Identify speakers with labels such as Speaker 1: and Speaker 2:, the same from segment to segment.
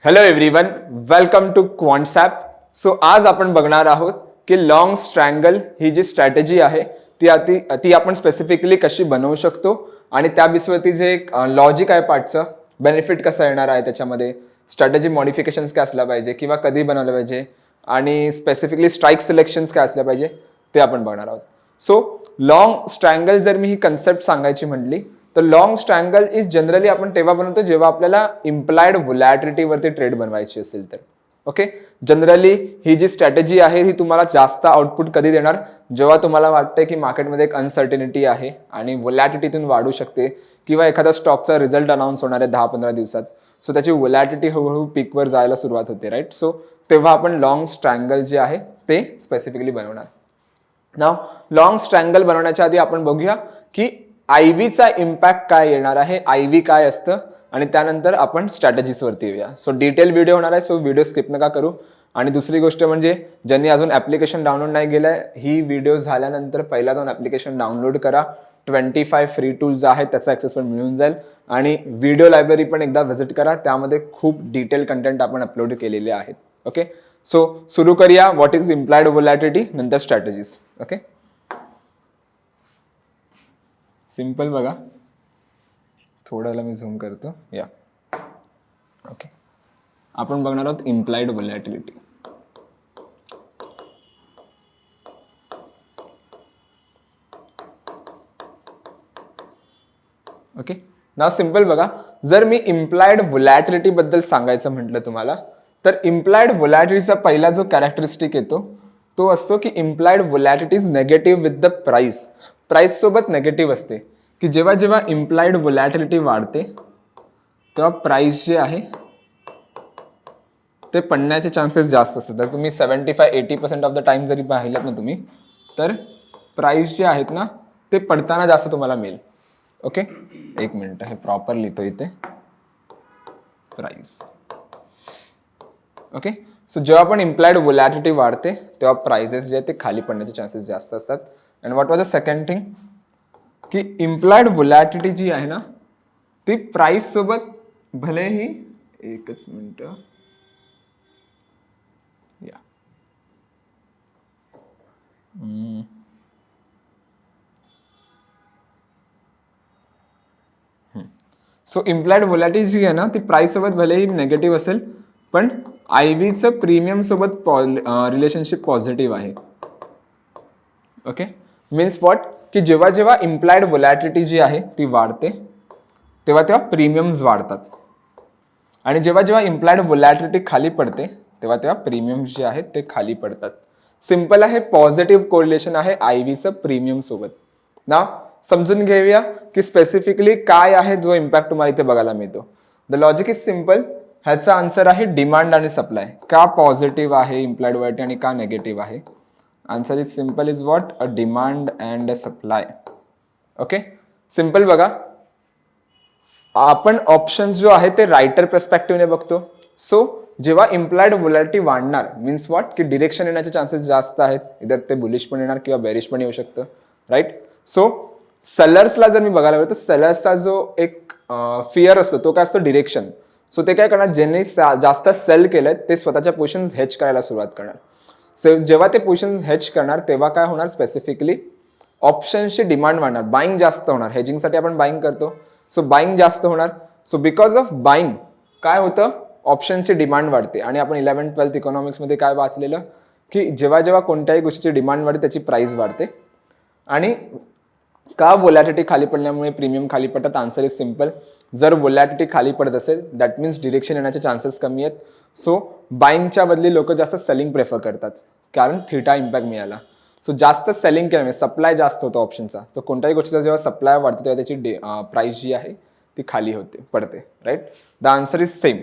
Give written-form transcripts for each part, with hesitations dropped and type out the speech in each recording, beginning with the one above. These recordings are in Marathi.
Speaker 1: Hello everyone, welcome to Quantsapp. So आज आपण बघणार आहोत की लॉंग स्ट्रँगल ही जी स्ट्रॅटेजी आहे ती आपण स्पेसिफिकली कशी बनवू शकतो आणि त्या बेसवरती जे एक लॉजिक आहे पार्टचं, बेनिफिट कसं येणार आहे, त्याच्यामध्ये स्ट्रॅटेजी मॉडिफिकेशन्स काय असल्या पाहिजे किंवा कधी बनवलं पाहिजे आणि स्पेसिफिकली स्ट्राईक सिलेक्शन्स काय असल्या पाहिजे ते आपण बघणार आहोत. सो लॉंग स्ट्रँगल जर मी ही कन्सेप्ट सांगायची म्हटली तर लॉंग स्ट्रँगल इज जनरली आपण तेव्हा बनवतो जेव्हा आपल्याला इम्प्लाइड व्होलॅटिलिटीवरती ट्रेड बनवायची असेल तर. ओके, जनरली ही जी स्ट्रॅटेजी आहे ही तुम्हाला जास्त आउटपुट कधी देणार, जेव्हा तुम्हाला वाटतंय की मार्केटमध्ये एक अनसर्टिनिटी आहे आणि व्होलॅटिलिटीतून वाढू शकते किंवा एखादा स्टॉकचा रिझल्ट अनाऊन्स होणार आहे 10-15 दिवसात. सो त्याची व्होलॅटिलिटी हळूहळू पीकवर जायला सुरुवात होते, राईट. सो तेव्हा आपण लॉंग स्ट्रँगल जे आहे ते स्पेसिफिकली बनवणार. नाव लॉंग स्ट्रँगल बनवण्याच्या आधी आपण बघूया की आयव्हीचा इम्पॅक्ट काय येणार आहे, आयव्ही काय असतं, आणि त्यानंतर आपण स्ट्रॅटेजीजवरती येऊया. सो डिटेल व्हिडिओ होणार आहे, सो व्हिडिओ स्किप नका करू. आणि दुसरी गोष्ट म्हणजे ज्यांनी अजून ऍप्लिकेशन डाउनलोड नाही केलंय, ही व्हिडिओ झाल्यानंतर पहिला जाऊन ऍप्लिकेशन डाउनलोड करा. 25 फ्री टूल्स आहेत, त्याचा ऍक्सेस पण मिळून जाईल. आणि व्हिडिओ लायब्ररी पण एकदा व्हिजिट करा, त्यामध्ये खूप डिटेल कंटेंट आपण अपलोड केलेले आहेत. ओके, सो सुरू करूया. व्हॉट इज इम्प्लाइड व्होलॅटिलिटी, नंतर स्ट्रॅटेजीज. ओके, सिंपल बघा, थोड्याला मी झूम करतो. या ओके, आपण बघणार आहोत इम्प्लाइड व्होलॅटिलिटी. ओके, नाव सिंपल बघा, जर मी इम्प्लाइड व्होलॅटिलिटी बद्दल सांगायचं म्हटलं तुम्हाला, तर इम्प्लाइड व्होलॅटिलिटीचा पहिला जो कॅरेक्टरिस्टिक येतो तो असतो की implied volatility is negative with the price. Price सोबत नेगेटिव्ह असते की जेव्हा जेव्हा इम्प्लाइड व्होलॅटिलिटी वाढते तेव्हा प्राइस जे आहे ते पडण्याचे चान्सेस जास्त असतात. जर तुम्ही 75-80% ऑफ द टाइम जरी पाहिलं ना तुम्ही, तर प्राइस जे आहेत ना ते पडताना जास्त तुम्हाला मिळेल. ओके, एक मिनिट, हे प्रॉपर लिहितो इथे, प्राइस. ओके, सो जेव्हा पण इम्प्लाइड व्होलॅटिलिटी वाढते तेव्हा प्राइजेस जे आहेत ते खाली पडण्याचे चान्सेस जास्त असतात. And what was the second thing, की इम्प्लाइड व्होलॅटिलिटी जी आहे ना ती प्राइस सोबत भलेही, एकच मिनिट, या सो इम्प्लाइड व्होलॅटिलिटी जी आहे ना ती प्राइस सोबत भलेही नेगेटिव्ह असेल, पण आयव्हीचं प्रीमियम सोबत रिलेशनशिप पॉझिटिव्ह आहे. ओके, मीन्स व्हॉट, की जेव्हा जेव्हा इम्प्लाइड व्होलॅटिलिटी जी आहे ती वाढते तेव्हा तेव्हा प्रीमियम्स वाढतात, आणि जेव्हा जेव्हा इम्प्लाइड व्होलॅटिलिटी खाली पडते तेव्हा तेव्हा प्रीमियम्स जे आहेत ते खाली पडतात. सिंपल आहे, पॉझिटिव्ह कोरिलेशन आहे आयव्हीचं प्रीमियम सोबत. ना समजून घेऊया की स्पेसिफिकली काय आहे जो इम्पॅक्ट तुम्हाला इथे बघायला मिळतो. द लॉजिक इज सिंपल, ह्याचा आन्सर आहे डिमांड आणि सप्लाय. का पॉझिटिव्ह आहे इम्प्लाइड व्होलॅटिलिटी आणि का नेगेटिव्ह आहे? Answer is simple, is what, a demand and a supply. Okay, simple बघा, आपण ऑप्शन्स जो आहे ते रायटर पर्स्पेक्टिव्हने बघतो. सो जेव्हा इम्प्लाइड व्होलॅटिलिटी वाढणार मीन्स व्हॉट, की डिरेक्शन येण्याचे चान्सेस जास्त आहेत, इधर ते बुलिश पण येणार किंवा बेरिश पण येऊ शकतं, राईट. सो सेलर्सला जर मी बघायला गेलो तर सेलर्सचा जो एक फिअर असतो तो काय असतो, डिरेक्शन. सो ते काय करणार, ज्यांनी जास्त सेल केलंय ते स्वतःच्या पोझिशन्स हेज करायला सुरुवात करणार. सो जेव्हा ते पोझिशन्स हेज करणार तेव्हा काय होणार, स्पेसिफिकली ऑप्शन्सची डिमांड वाढणार, बाईंग जास्त होणार. हेजिंगसाठी आपण बाईंग करतो, सो बाईंग जास्त होणार. सो बिकॉज ऑफ बाईंग काय होतं, ऑप्शनची डिमांड वाढते. आणि आपण 11th-12th इकॉनॉमिक्समध्ये काय वाचलेलं, की जेव्हा जेव्हा कोणत्याही गोष्टीची डिमांड वाढते त्याची प्राइस वाढते. आणि का व्होलॅटिलिटी खाली पडल्यामुळे प्रीमियम खाली पडतात? आन्सर इज सिंपल, जर व्होलॅटिलिटी खाली पडत असेल दॅट मीन्स डिरेक्शन येण्याचे चान्सेस कमी आहेत. सो बाईंगच्या बदली लोक जास्त सेलिंग प्रेफर करतात, कारण थिटा इम्पॅक्ट मिळाला. सो जास्त सेलिंग केल्यामुळे सप्लाय जास्त होतो ऑप्शनचा. तर कोणत्याही गोष्टीचा जेव्हा सप्लाय वाढतो तेव्हा त्याची प्राइस जी आहे ती खाली होते, पडते, right. The answer is same.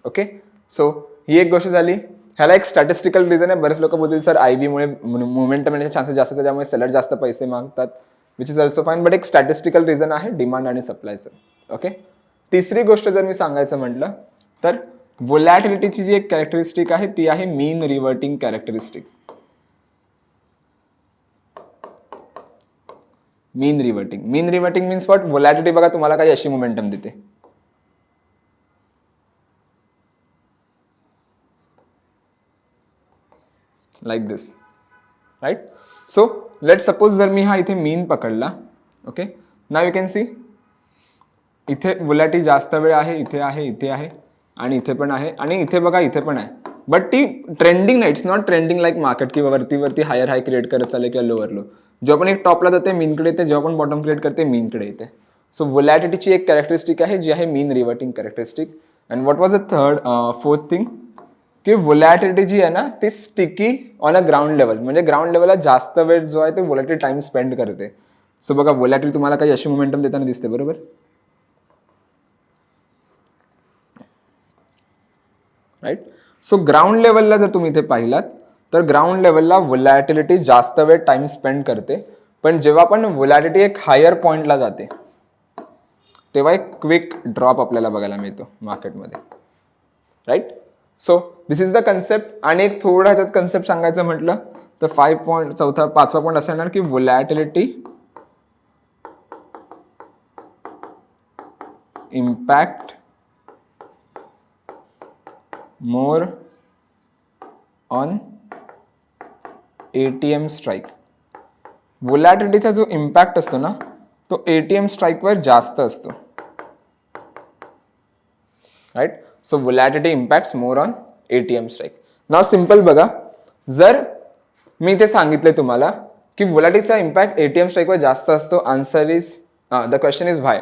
Speaker 1: Okay, so ही एक गोष्ट झाली. ह्याला एक स्टॅटिस्टिकल रिझन आहे. बरेच लोक बोलतील सर आयव्हीमुळे मुवमेंटम येण्याचे चान्सेस जास्त असतात, त्यामुळे सेलर जास्त पैसे मागतात, which is also fine, but एक स्टॅटिस्टिकल रिझन आहे डिमांड आणि सप्लायचं. ओके, तिसरी गोष्ट जर मी सांगायचं म्हटलं तर व्होलॅटिलिटीची जी एक कॅरेक्टरिस्टिक आहे ती आहे mean reverting characteristic. Mean reverting means what, volatility बघा तुम्हाला काही अशी मोमेंटम देते, like this, right. So let suppose जर मी हा इथे मीन पकडला, okay, now you can see इथे वोलॅटिलिटी जास्त वेळ आहे, इथे आहे, इथे आहे आणि इथे पण आहे आणि इथे बघा इथे पण आहे. बट ती ट्रेंडिंग नाही, it's not trending like market किंवा वरती हायर हाय क्रिएट करत चालले किंवा लोअर लो. जेव्हा पण एक टॉपला जाते मीनकडे येते, जेव्हा पण बॉटम क्रिएट करते मीनकडे येते. सो वोलॅटिलिटीची एक कॅरेक्टरिस्टिक आहे जी आहे mean reverting characteristic. And what was the fourth thing की वोलॅटिलिटी जी आहे ना ती sticky on a ground level, म्हणजे ग्राउंड लेवलला जास्त वेळ जो आहे ते वोलॅटिलिटी टाइम स्पेंड करते. सो बघा वोलॅटिलिटी तुम्हाला काही अशी मोमेंटम देताना दिसते, बरोबर. राईट. सो ग्राउंड लेवलला जर तुम्ही इथे पाहिलात तर ग्राउंड लेवलला वोलॅटिलिटी जास्त वेळ टाइम स्पेंड करते, पण जेव्हा पण वोलॅटिलिटी एक हायर पॉइंटला जाते तेव्हा एक क्विक ड्रॉप आपल्याला बघायला मिळतो मार्केटमध्ये, right. So this is the concept. आणि एक थोडा ह्याच्यात कन्सेप्ट सांगायचं म्हटलं तर 5.4 पॉईंट असं येणार की volatility impact more on ATM strike. वोलॅटिलिटीचा जो इम्पॅक्ट असतो ना तो ATM स्ट्राईकवर जास्त असतो, right. So volatility impacts more on ATM strike. Now simple बघा, जर मी इथे सांगितले तुम्हाला की वोलॅटिलिटीचा इम्पॅक्ट ATM स्ट्राईकवर जास्त असतो, answer is the question is why.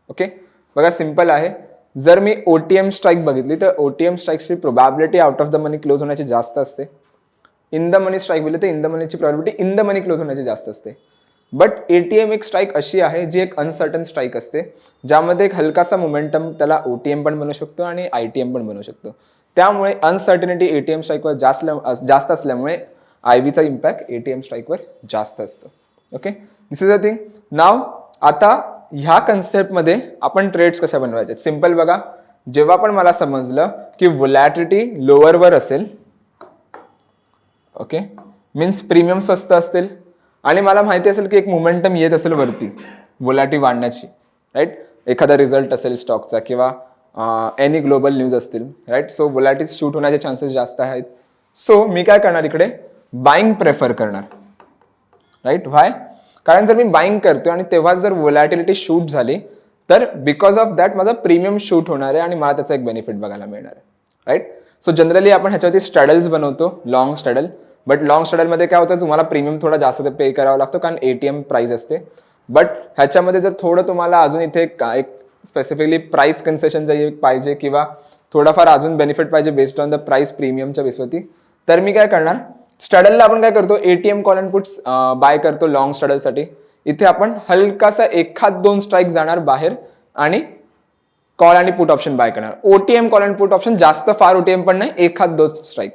Speaker 1: Okay, बघा सिम्पल आहे. जर मी OTM स्ट्राईक बघितली तर OTM स्ट्राईकची probability out of the money close होण्याची जास्त असते. इन द मनी स्ट्राईक बोलले तर इन द मनीची probability in the money close होण्याची जास्त असते. बट ATM एक स्ट्राईक अशी आहे जी एक अनसर्टन स्ट्राईक असते, ज्यामध्ये एक हलकासा मोमेंटम त्याला OTM पण बनू शकतो आणि ITM पण बनू शकतो. त्यामुळे अनसर्टनिटी ATM स्ट्राईकवर जास्त असल्यामुळे IVचा इम्पॅक्ट ATM स्ट्राईकवर जास्त असतो. Okay, this is a thing. Now आता ह्या कन्सेप्टमध्ये आपण ट्रेड्स कशा बनवायचे. सिम्पल बघा, जेव्हा पण मला समजलं की वोलॅटिलिटी लोअरवर असेल, ओके, मीन्स प्रीमियम स्वस्त असतील आणि मला माहिती असेल की एक मोमेंटम येत असेल वरती वोलॅटिलिटी वाढण्याची, राईट. एखादा रिझल्ट असेल स्टॉकचा किंवा एनी ग्लोबल न्यूज असतील, राईट. सो वोलॅटिलिटी शूट होण्याचे चान्सेस जास्त आहेत. सो मी काय करणार, इकडे बाईंग प्रेफर करणार, राईट. व्हाय, कारण जर मी बाईंग करतोय आणि तेव्हा जर वोलॅटिलिटी शूट झाली तर बिकॉज ऑफ दॅट माझा प्रीमियम शूट होणार आहे आणि मला त्याचा एक बेनिफिट बघायला मिळणार आहे, राईट. सो जनरली आपण ह्याच्यावरती स्ट्रॅडल्स बनवतो, लॉंग स्ट्रॅडल. बट लॉंग स्ट्रॅडलमध्ये काय होतं, तुम्हाला प्रीमियम थोडा जास्त पे करावा लागतो कारण ATM प्राइस असते. बट ह्याच्यामध्ये जर थोडं तुम्हाला अजून इथे एक स्पेसिफिकली प्राइस कन्सेशन पाहिजे किंवा थोडाफार अजून बेनिफिट पाहिजे बेस्ड ऑन द प्राइस प्रीमियमच्या बेसवरती, तर मी काय करणार, स्ट्रॅडलला आपण काय करतो, ATM call and puts buy करतो लॉंग स्ट्रॅडलसाठी. इथे आपण हलकासा एखाद दोन स्ट्राईक जाणार बाहेर आणि कॉल आणि पुट ऑप्शन बाय करणार. OTM call and put option जास्त फार OTM पण नाही, एखाद दोन स्ट्राईक.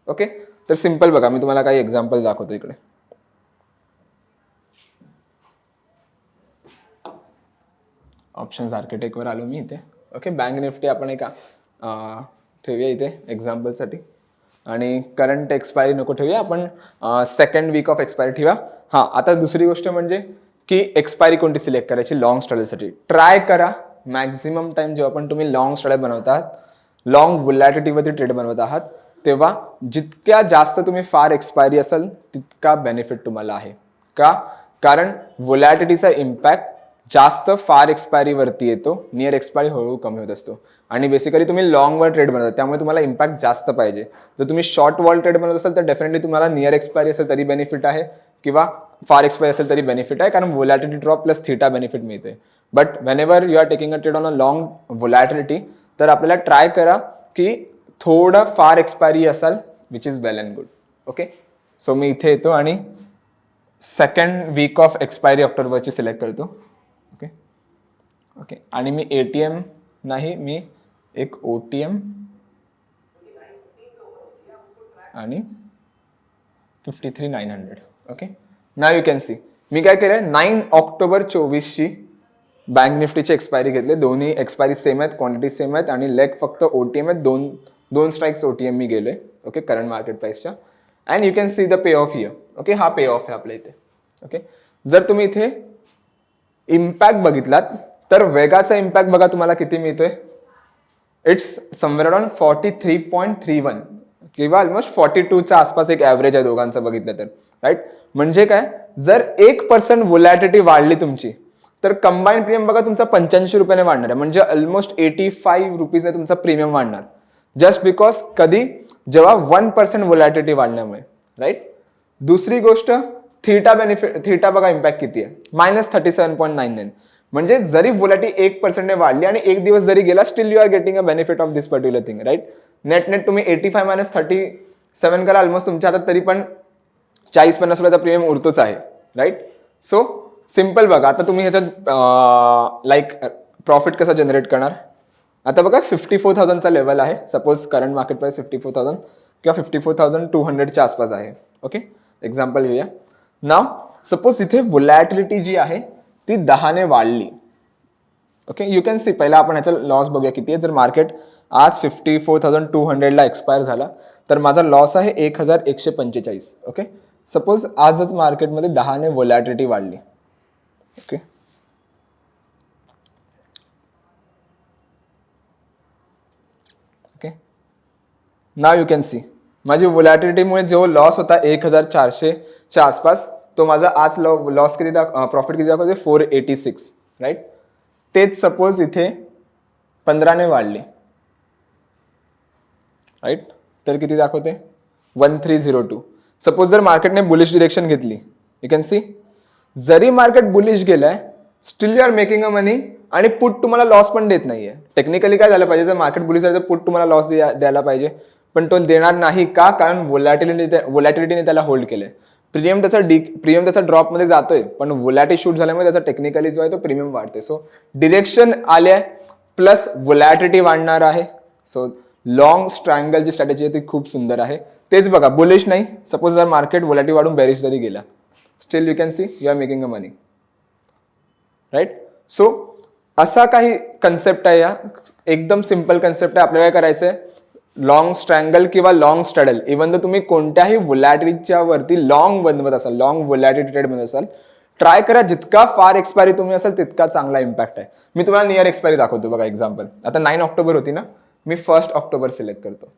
Speaker 1: ओके, तर सिम्पल बघा, मी तुम्हाला काही एक्झाम्पल दाखवतो इकडे. ऑप्शन्स आर्किटेक्टवर आलो मी इथे. ओके, बँक निफ्टी आपण एका ठेवूया इथे एक्झाम्पलसाठी आणि करंट एक्सपायरी नको ठेवूया, आपण सेकंड वीक ऑफ एक्सपायरी ठेवा. हां, आता दुसरी गोष्ट म्हणजे की एक्सपायरी कोणती सिलेक्ट करायची लॉंग स्ट्रॅडलसाठी. ट्राय करा मॅक्झिमम टाइम जेव्हा पण तुम्ही लॉंग स्ट्रॅडल बनवतात, लॉंग वोलॅटिलिटीवरती ट्रेड बनवत आहात, तेव्हा जितक्या जास्त तुम्ही फार एक्सपायरी असाल तितका बेनिफिट तुम्हाला आहे. का, कारण वोलॅटिलिटीचा इम्पॅक्ट जास्त फार एक्सपायरीवरती येतो, नियर एक्सपायरी हळूहळू कमी होत असतो. आणि बेसिकली तुम्ही लॉंग वर ट्रेड बनवता त्यामुळे तुम्हाला इम्पॅक्ट जास्त पाहिजे. जर तुम्ही शॉर्ट वॉल ट्रेड बनवत असाल तर डेफिनेटली तुम्हाला नियर एक्सपायरी असेल तरी बेनिफिट आहे किंवा फार एक्सपायरी असेल तरी बेनिफिट आहे, कारण volatility drop plus theta benefit मिळते. But whenever you are taking a trade on a long volatility, तर आपल्याला ट्राय करा की थोडं फार एक्सपायरी असाल, which is well and good. Okay, so मी इथे येतो आणि सेकंड वीक ऑफ एक्सपायरी ऑक्टोबरची सिलेक्ट करतो. ओके ओके, आणि मी ATM नाही, मी एक OTM आणि 53,900. Okay, now you can see मी काय केलं, 9 ऑक्टोबर 24ची बँक निफ्टीची एक्सपायरी घेतली. दोन्ही एक्सपायरी सेम आहेत, क्वांटिटी सेम आहेत आणि लेग फक्त OTM आहेत. दोन स्ट्राईक्स OTM मी गेलोय. ओके, करंट मार्केट प्राइसच्या. And you can see the pay off here. Okay, हा पे ऑफ आहे आपल्या इथे. ओके, जर तुम्ही इथे इम्पॅक्ट बघितलात तर वेगाचा इम्पॅक्ट बघा तुम्हाला किती मिळतोय. It's somewhere around 43.31. किंवा ऑलमोस्ट 42च्या आसपास एक ॲव्हरेज आहे दोघांचं बघितलं तर, राईट. म्हणजे काय, जर 1% व्होलॅटिलिटी वाढली तुमची तर कंबाईन प्रीमियम बघा तुमचा 85 रुपयाने वाढणार आहे, म्हणजे ऑलमोस्ट 85 रुपीजने तुमचा प्रीमियम वाढणार, जस्ट बिकॉज कधी, जेव्हा 1% व्होलॅटिलिटी वाढल्यामुळे, राईट. दुसरी गोष्ट, थीटा बघा इम्पॅक्ट किती आहे, -37.99. म्हणजे जरी व्होलॅटिलिटी 1% वाढली आणि एक दिवस जरी गेला, still you are getting a benefit of this particular thing, right. Net तुम्ही 85 - 37 करा, ऑलमोस्ट तुमच्या हातात तरी पण 40-50 रुपयाचा प्रीमियम उरतोच आहे, राईट. सो सिम्पल बघा, आता तुम्ही ह्याच्यात लाईक प्रॉफिट कसं जनरेट करणार. आता बघा 54,000चा लेवल आहे, सपोज करंट मार्केट प्राइस 54,000 किंवा 54,200च्या आसपास आहे. ओके, एक्झाम्पल घेऊया. नाव सपोज इथे व्होलॅटिलिटी जी आहे ती 10ने वाढली. ओके, यू कॅन सी, पहिला आपण ह्याचा लॉस बघूया किती आहे. जर मार्केट आज 54,200ला एक्सपायर झाला तर माझा लॉस आहे 1,145. ओके, सपोज आजच मार्केटमध्ये 10ने व्होलॅटिलिटी वाढली. Okay, okay, now you can C माझी व्होलॅटिलिटीमुळे जो लॉस होता 1,400च्या आसपास, तो माझा आज लॉस किती प्रॉफिट किती दाखवते 486, राईट. तेच सपोज इथे 15ने वाढले, राईट, तर किती दाखवते 1302. सपोज जर मार्केटने बुलिश डिरेक्शन घेतली, यू कॅन सी, जरी मार्केट बुलिश गेलाय still you are making a money आणि पुट तुम्हाला लॉस पण देत नाहीये. टेक्निकली काय झालं पाहिजे, जर मार्केट बुलिश झालं तर पुट तुम्हाला लॉस द्यायला पाहिजे, पण तो देणार नाही. का, कारण व्होलॅटिलिटीने त्याला होल्ड केलंय. प्रीमियम त्याचा ड्रॉप मध्ये जातोय, पण व्होलॅटिलिटी शूट झाल्यामुळे त्याचा टेक्निकली जो आहे तो प्रीमियम वाढते. सो डिरेक्शन आले प्लस व्होलॅटिलिटी वाढणार आहे. सो लॉंग स्ट्रँगल जी स्ट्रॅटेजी आहे ती खूप सुंदर आहे. तेच बघा, बुलिश नाही, सपोज जर मार्केट व्होलॅटिलिटी वाढून बेरिश जरी गेला, still you can see you are making a money, right. So असा काही कन्सेप्ट आहे, या एकदम सिम्पल कन्सेप्ट आहे. आपल्याला काय करायचंय, लॉंग स्ट्रँगल किंवा लॉंग स्ट्रॅडल, इव्हन तर तुम्ही कोणत्याही व्होलॅटिलिटीच्या वरती लॉंग बनवत असाल, लॉंग व्होलॅटिलिटी ट्रेड बनवत असाल, ट्राय करा जितका फार एक्सपायरी तुम्ही असाल तितका चांगला इम्पॅक्ट आहे. मी तुम्हाला नियर एक्सपायरी दाखवतो बघा. एक्झाम्पल, आता 9 ऑक्टोबर होती ना, मी 1 ऑक्टोबर सिलेक्ट करतो.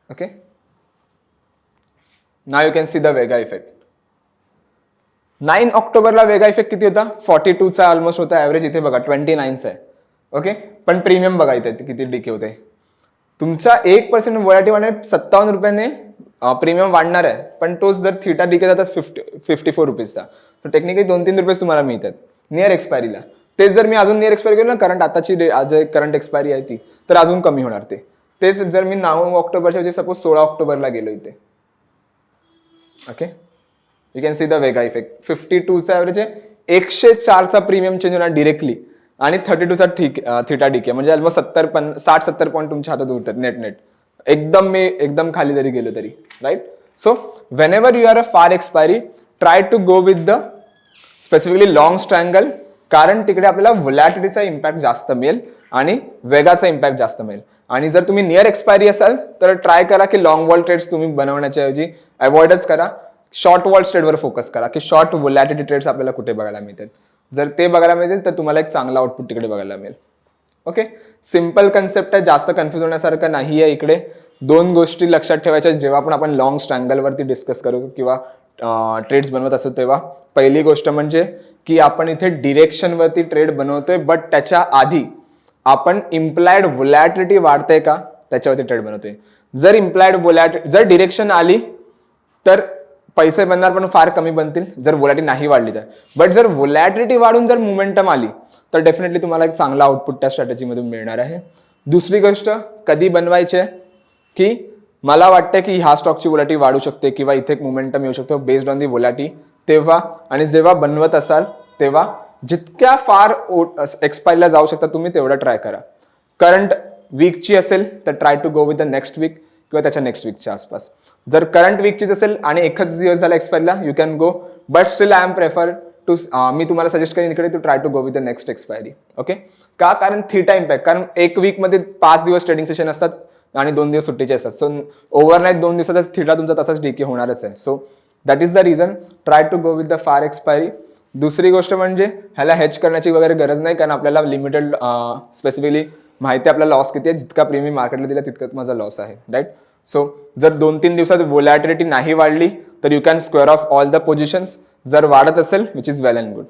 Speaker 1: Okay, now you can see the vega effect. 9 ऑक्टोबरला वेगा इफेक्ट किती होता, 42चा ऑलमोस्ट होता ॲव्हरेज. इथे बघा 29चा आहे. ओके, पण प्रीमियम बघा इथे किती डिके होते. तुमचा 1% व्होलॅटिलिटी वाढण्याने 57 रुपयाने प्रीमियम वाढणार आहे, पण तोच जर थीटा डिके जातात 54 रुपीजचा, तर टेक्निकली 2-3 रुपये तुम्हाला मिळतात नियर एक्सपायरीला. तेच जर मी अजून नियर एक्सपायरी केलं ना, करंट आताची आज करंट एक्सपायरी आहे ती, तर अजून कमी होणार ते. तेच जर मी 9 ऑक्टोबरच्या ऐवजी सपोज 16 ऑक्टोबरला गेलो इथे. Okay, you can see the vega effect. 52चा ॲव्हरेज आहे, 104चा प्रीमियम चेंज होणार डिरेक्टली आणि 32चा थीटा डिके, म्हणजे ऑलमोस्ट 60-70 पॉईंट तुमच्या हातात उरतात नेट. एकदम खाली जरी गेलो तरी, right. So whenever you are a far expiry, try to go with the specifically long strangle, कारण तिकडे आपल्याला व्होलॅटिलिटीचा इम्पॅक्ट जास्त मिळेल आणि वेगाचा इम्पॅक्ट जास्त मिळेल. आणि जर तुम्ही नियर एक्सपायरी असाल तर ट्राय करा की लॉंग वॉल ट्रेड्स तुम्ही बनवण्याच्या ऐवजी अवॉइडच करा. शॉर्ट वॉल ट्रेडवर फोकस करा की शॉर्ट व्होलॅटिलिटी ट्रेड्स आपल्याला कुठे बघायला मिळतात. जर ते बघायला मिळतील तर तुम्हाला एक चांगला आउटपुट तिकडे बघायला मिळेल. ओके, सिम्पल कन्सेप्ट आहे, जास्त कन्फ्युज होण्यासारखं नाही आहे. इकडे 2 गोष्टी लक्षात ठेवायच्या जेव्हा पण आपण लॉंग स्ट्रँगलवरती डिस्कस करू किंवा ट्रेड्स बनवत असतो तेव्हा. पहिली गोष्ट म्हणजे की आपण इथे डिरेक्शनवरती ट्रेड बनवतोय, बट त्याच्या आधी आपण इम्प्लाइड व्होलॅटिलिटी वाढते का त्याच्यावरती ट्रेड बनवतोय. जर डिरेक्शन आली तर पैसे बनणार पण फार कमी बनतील जर व्होलॅटिलिटी नाही वाढली तर. बट जर व्होलॅटिलिटी वाढून जर मोमेंटम आली तर डेफिनेटली तुम्हाला एक चांगला आउटपुट त्या स्ट्रॅटेजीमधून मिळणार आहे. दुसरी गोष्ट कधी बनवायची आहे की मला वाटतं की ह्या स्टॉकची व्होलॅटिलिटी वाढू शकते किंवा इथे एक मोमेंटम येऊ शकतो बेस्ड ऑन दी व्होलॅटिलिटी, तेव्हा आणि जेव्हा बनवत असाल तेव्हा जितक्या फार एक्सपायरीला जाऊ शकता तुम्ही तेवढा ट्राय करा. करंट वीकची असेल तर try to go with the next week किंवा त्याच्या नेक्स्ट वीकच्या आसपास. जर करंट वीकचीच असेल आणि एकच दिवस झाला एक्सपायरीला you can go, but still I am prefer to मी तुम्हाला सजेस्ट करेन इकडे to try to go with the next expiry. Okay, का, कारण थीटा इम्पॅक्ट, कारण एक वीक मध्ये 5 दिवस ट्रेडिंग सेशन असतात आणि 2 दिवस सुट्टीचे असतात. सो ओव्हरनाईट 2 दिवसाचा थीटा तुमचा तसाच डीके होणारच आहे. So that is the reason try to go with the far expiry. दुसरी गोष्ट म्हणजे ह्याला हेज करण्याची वगैरे गरज नाही, कारण आपल्याला लिमिटेड स्पेसिफिकली माहिती आहे आपला लॉस किती आहे, जितका प्रीमियम मार्केटला दिला तितकंच माझा लॉस आहे, राईट. सो जर 2-3 दिवसात व्होलॅटिलिटी नाही वाढली तर you can square of all the positions. जर वाढत असेल which is well and good.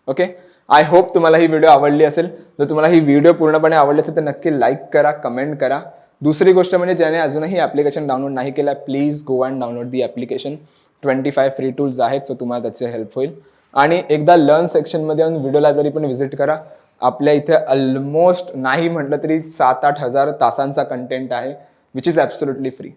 Speaker 1: Okay, I hope तुम्हाला ही व्हिडिओ आवडली असेल. जर तुम्हाला ही व्हिडिओ पूर्णपणे आवडली असेल तर नक्की लाईक करा, कमेंट करा. दुसरी गोष्ट म्हणजे ज्याने अजूनही ॲप्लिकेशन डाउनलोड नाही केलं, please go and download the application. 25 free tools आहेत, सो तुम्हाला त्याचे हेल्प होईल. आणि एकदा लर्न सेक्शनमध्ये येऊन व्हिडिओ लायब्ररी पण व्हिजिट करा. आपल्या इथे ऑलमोस्ट नाही म्हटलं तरी 7-8 हजार तासांचा कंटेंट आहे which is absolutely free,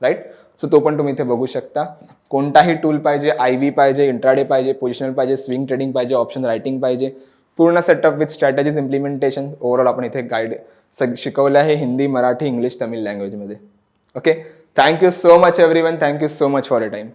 Speaker 1: right. So तो पण तुम्ही इथे बघू शकता. कोणताही टूल पाहिजे, IV पाहिजे, इंट्राडे पाहिजे, पोझिशनल पाहिजे, स्विंग ट्रेडिंग पाहिजे, ऑप्शन रायटिंग पाहिजे, पूर्ण setup with strategies implementation overall आपण इथे गाईड शिकवलं आहे हिंदी, मराठी, इंग्लिश, तमिळ लँग्वेजमध्ये. Okay, thank you so much everyone. Thank you so much for a time.